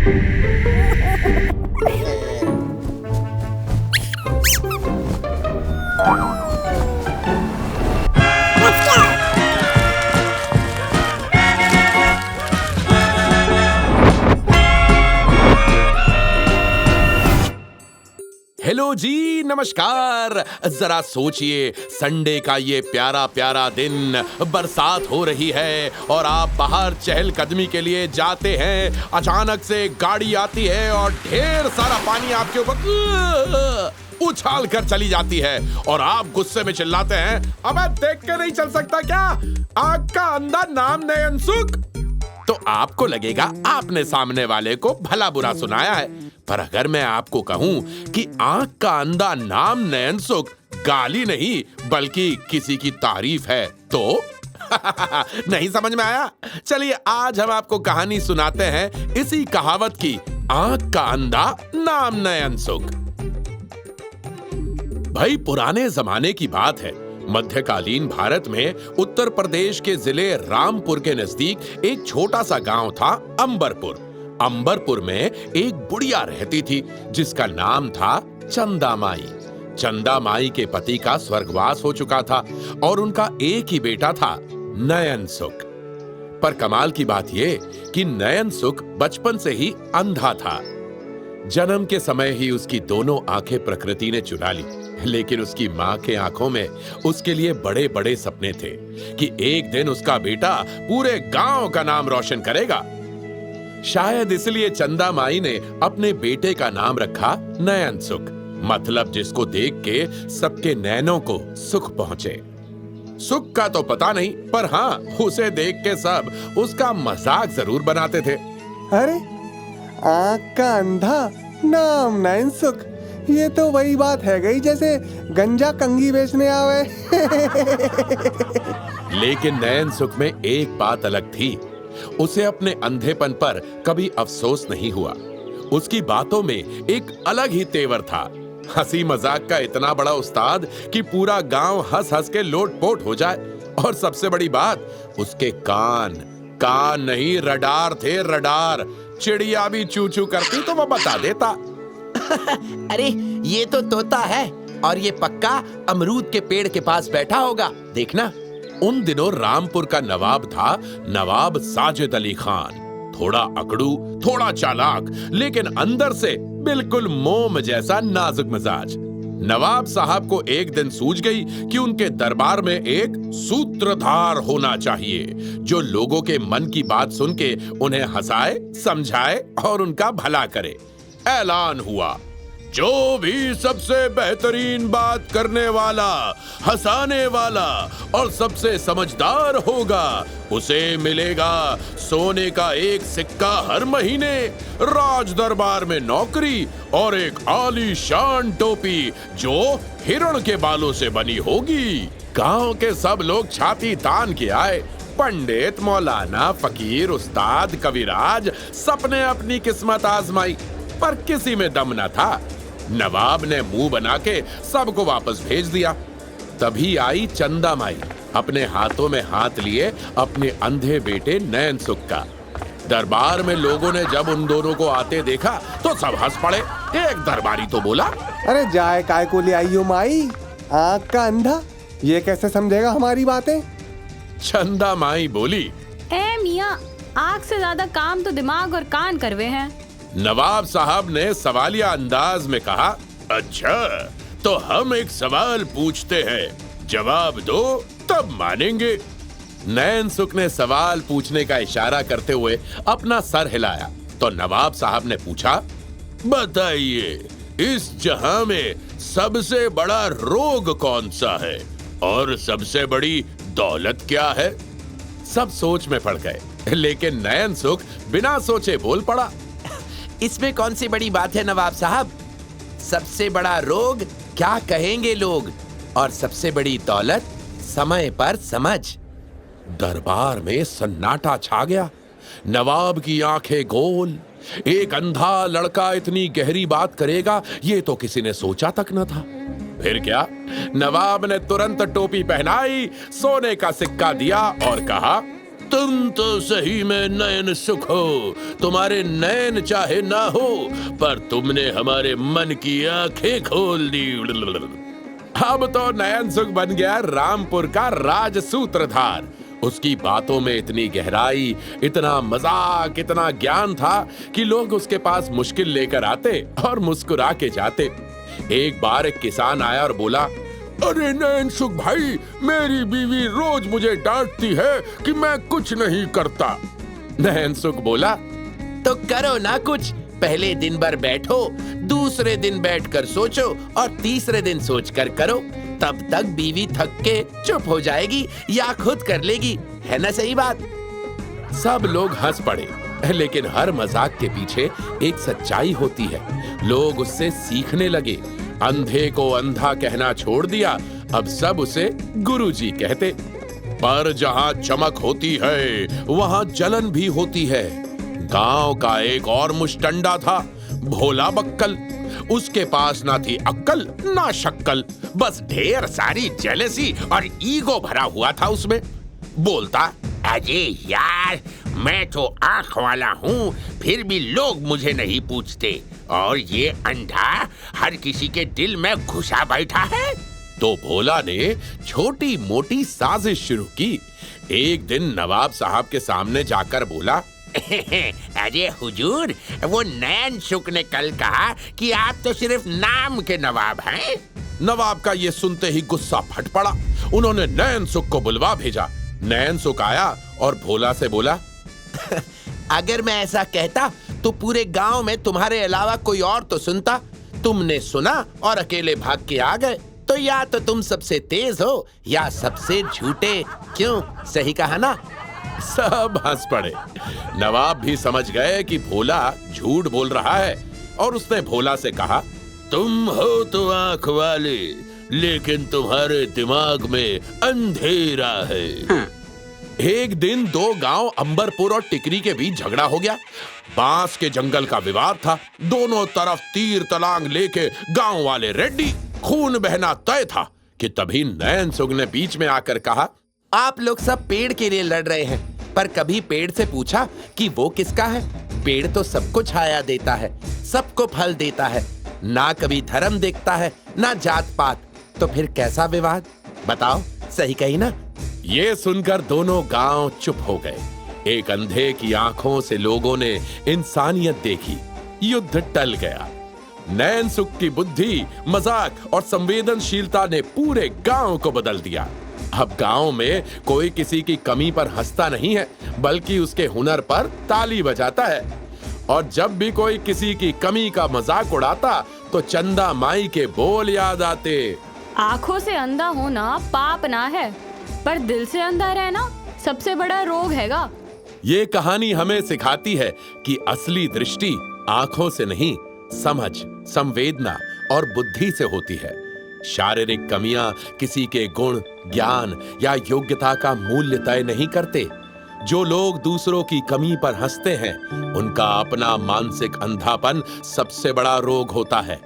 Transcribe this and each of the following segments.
Hello जी, नमस्कार। जरा सोचिए, संडे का ये प्यारा प्यारा दिन, बरसात हो रही है और आप बाहर चहलकदमी के लिए जाते हैं। अचानक से गाड़ी आती है और ढेर सारा पानी आपके ऊपर उछाल कर चली जाती है और आप गुस्से में चिल्लाते हैं, अबे देख के नहीं चल सकता क्या? आग का अंधा नाम नयन सुख। तो आपको लगेगा आपने सामने वाले को भला बुरा सुनाया है, पर अगर मैं आपको कहूं कि आंख का अंधा नाम नयन सुख गाली नहीं बल्कि किसी की तारीफ है तो नहीं समझ में आया? चलिए आज हम आपको कहानी सुनाते हैं इसी कहावत की, आंख का अंधा नाम नयन सुख। भाई पुराने जमाने की बात है, मध्यकालीन भारत में उत्तर प्रदेश के जिले रामपुर के नजदीक एक छोटा सा गांव था अंबरपुर। अंबरपुर में एक बुढ़िया रहती थी जिसका नाम था चंदा माई। चंदा माई के पति का स्वर्गवास हो चुका था और उनका एक ही बेटा था नयन सुख। पर कमाल की बात यह कि नयन सुख बचपन से ही अंधा था। जन्म के समय ही उसकी दोनों आंखें प्रकृति ने चुरा ली, लेकिन उसकी मां के आंखों में उसके लिए बड़े बड़े सपने थे कि एक दिन उसका बेटा पूरे गांव का नाम रोशन करेगा। शायद इसलिए चंदा माई ने अपने बेटे का नाम रखा नयन सुख, मतलब जिसको देख के सबके नैनों को सुख पहुंचे। सुख का तो पता नहीं, पर हाँ, उसे देख के सब उसका मजाक जरूर बनाते थे। अरे आँख का अंधा नाम नयन सुख, ये तो वही बात है गई जैसे गंजा कंगी बेचने आवे। लेकिन नयन सुख में एक बात अलग थी, उसे अपने अंधेपन पर कभी अफसोस नहीं हुआ। उसकी बातों में एक अलग ही तेवर था। हंसी मजाक का इतना बड़ा उस्ताद कि पूरा गांव हंस हंस के लोटपोट हो जाए। और सबसे बड़ी बात, उसके कान नहीं रडार थे, रडार। चिड़िया भी चू चू करती तो वो बता देता। अरे ये तो तोता है और ये पक्का अमरूद के पेड़ के पास बैठा होगा, देखना। उन दिनों रामपुर का नवाब था नवाब साजिद अली खान। थोड़ा अकड़ू, थोड़ा चालाक, लेकिन अंदर से बिल्कुल मोम जैसा नाजुक मिजाज। नवाब साहब को एक दिन सूझ गई कि उनके दरबार में एक सूत्रधार होना चाहिए जो लोगों के मन की बात सुन के उन्हें हंसाए, समझाए और उनका भला करे। ऐलान हुआ, जो भी सबसे बेहतरीन बात करने वाला, हंसाने वाला और सबसे समझदार होगा उसे मिलेगा सोने का एक सिक्का हर महीने, राज दरबार में नौकरी और एक आलीशान टोपी जो हिरण के बालों से बनी होगी। गांव के सब लोग छाती तान के आए। पंडित, मौलाना, फकीर, उस्ताद, कविराज, सबने अपनी किस्मत आजमाई, पर किसी में दम न था। नवाब ने मुंह बना के सबको वापस भेज दिया। तभी आई चंदा माई, अपने हाथों में हाथ लिए अपने अंधे बेटे नयन सुख का। दरबार में लोगों ने जब उन दोनों को आते देखा तो सब हंस पड़े। एक दरबारी तो बोला, अरे जाए काय को ले आई हो माई, आँख का अंधा ये कैसे समझेगा हमारी बातें? चंदा माई बोली, ए मियाँ, आँख से ज्यादा काम तो दिमाग और कान करवे हैं। नवाब साहब ने सवालिया अंदाज में कहा, अच्छा तो हम एक सवाल पूछते हैं, जवाब दो तब मानेंगे। नयन सुख ने सवाल पूछने का इशारा करते हुए अपना सर हिलाया तो नवाब साहब ने पूछा, बताइए इस जहां में सबसे बड़ा रोग कौन सा है और सबसे बड़ी दौलत क्या है? सब सोच में पड़ गए, लेकिन नयन सुख बिना सोचे बोल पड़ा, इसमें कौन सी बड़ी बात है नवाब साहब? सबसे बड़ा रोग क्या कहेंगे लोग, और सबसे बड़ी दौलत समय पर समझ। दरबार में सन्नाटा छा गया। नवाब की आंखें गोल। एक अंधा लड़का इतनी गहरी बात करेगा ये तो किसी ने सोचा तक न था। फिर क्या, नवाब ने तुरंत टोपी पहनाई, सोने का सिक्का दिया और कहा, तुम तो सही में नयन सुख हो, तुम्हारे नयन चाहे ना हो, पर तुमने हमारे मन की आंखें खोल दी। अब तो नयन सुख बन गया रामपुर का राज सूत्रधार। उसकी बातों में इतनी गहराई, इतना मजाक, इतना ज्ञान था कि लोग उसके पास मुश्किल लेकर आते और मुस्कुरा के जाते। एक बार एक किसान आया और बोला, अरे नयन सुख भाई, मेरी बीवी रोज मुझे डांटती है कि मैं कुछ नहीं करता। नयन सुख बोला, तो करो ना कुछ। पहले दिन भर बैठो, दूसरे दिन बैठकर सोचो और तीसरे दिन सोचकर करो। तब तक बीवी थक के चुप हो जाएगी या खुद कर लेगी। है ना सही बात? सब लोग हंस पड़े, लेकिन हर मजाक के पीछे एक सच्चाई होती है। लोग उससे सीखने लगे। अंधे को अंधा कहना छोड़ दिया, अब सब उसे गुरुजी कहते। पर जहां चमक होती है वहां जलन भी होती है। गांव का एक और मुश्टंडा था, भोला बक्कल। उसके पास ना थी अक्कल ना शक्कल, बस ढेर सारी जेलसी और ईगो भरा हुआ था उसमें। बोलता, अरे यार, मैं तो आंख वाला हूँ, फिर भी लोग मुझे नहीं पूछते, और ये अंधा हर किसी के दिल में घुसा बैठा है। तो भोला ने छोटी मोटी साजिश शुरू की। एक दिन नवाब साहब के सामने जाकर बोला, अरे हुजूर, वो नयन सुख ने कल कहा कि आप तो सिर्फ नाम के नवाब हैं। नवाब का ये सुनते ही गुस्सा फट पड़ा। उन्होंने नयन सुख को बुलवा भेजा। नयन सुख आया और भोला से बोला, अगर मैं ऐसा कहता तो पूरे गांव में तुम्हारे अलावा कोई और तो सुनता। तुमने सुना और अकेले भाग के आ गए, तो या तो तुम सबसे तेज हो या सबसे झूठे। क्यों, सही कहा ना? सब हंस पड़े। नवाब भी समझ गए कि भोला झूठ बोल रहा है और उसने भोला से कहा, तुम हो तो आंख वाले, लेकिन तुम्हारे दिमाग में अंधेरा है। एक दिन दो गांव अंबरपुर और टिकरी के बीच झगड़ा हो गया। बांस के जंगल का विवाद था। दोनों तरफ तीर तलांग लेके गांव वाले रेडी। खून बहना तय था कि तभी नयन सुख ने बीच में आकर कहा, आप लोग सब पेड़ के लिए लड़ रहे हैं, पर कभी पेड़ से पूछा कि वो किसका है? पेड़ तो सबको छाया देता है, सबको फल देता है, ना कभी धर्म देखता है ना जात पात। तो फिर कैसा विवाद? बताओ, सही कही ना? ये सुनकर दोनों गांव चुप हो गए। एक अंधे की आंखों से लोगों ने इंसानियत देखी। युद्ध टल गया। नयन सुख की बुद्धि, मजाक और संवेदनशीलता ने पूरे गांव को बदल दिया। अब गांव में कोई किसी की कमी पर हंसता नहीं है, बल्कि उसके हुनर पर ताली बजाता है। और जब भी कोई किसी की कमी का मजाक उड़ाता तो चंदा माई के बोल याद आते। आंखों से अंधा होना पाप ना है, पर दिल से अंधा रहना सबसे बड़ा रोग हैगा। ये कहानी हमें सिखाती है कि असली दृष्टि आंखों से नहीं, समझ, संवेदना और बुद्धि से होती है। शारीरिक कमियां किसी के गुण, ज्ञान या योग्यता का मूल्य तय नहीं करते। जो लोग दूसरों की कमी पर हंसते हैं, उनका अपना मानसिक अंधापन सबसे बड़ा रोग होता है।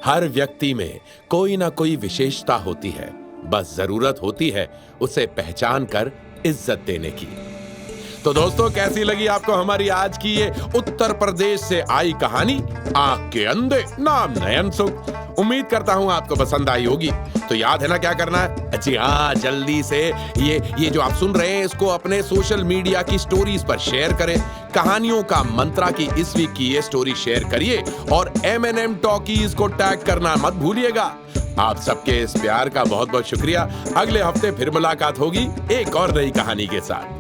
हर व्यक्ति में कोई ना कोई विशेषता होती है, बस जरूरत होती है उसे पहचान कर इज्जत देने की। तो दोस्तों, कैसी लगी आपको हमारी आज की ये उत्तर प्रदेश से आई कहानी, आंख के अंधे नाम नयन सुख? उम्मीद करता हूं आपको पसंद आई होगी। तो याद है ना क्या करना है? जी हाँ, जल्दी से ये जो आप सुन रहे हैं इसको अपने सोशल मीडिया की स्टोरीज पर शेयर करें। कहानियों का मंत्रा की इस वीक की ये स्टोरी शेयर करिए और M&M टॉकीज को टैग करना मत भूलिएगा। आप सबके इस प्यार का बहुत बहुत शुक्रिया। अगले हफ्ते फिर मुलाकात होगी एक और नई कहानी के साथ।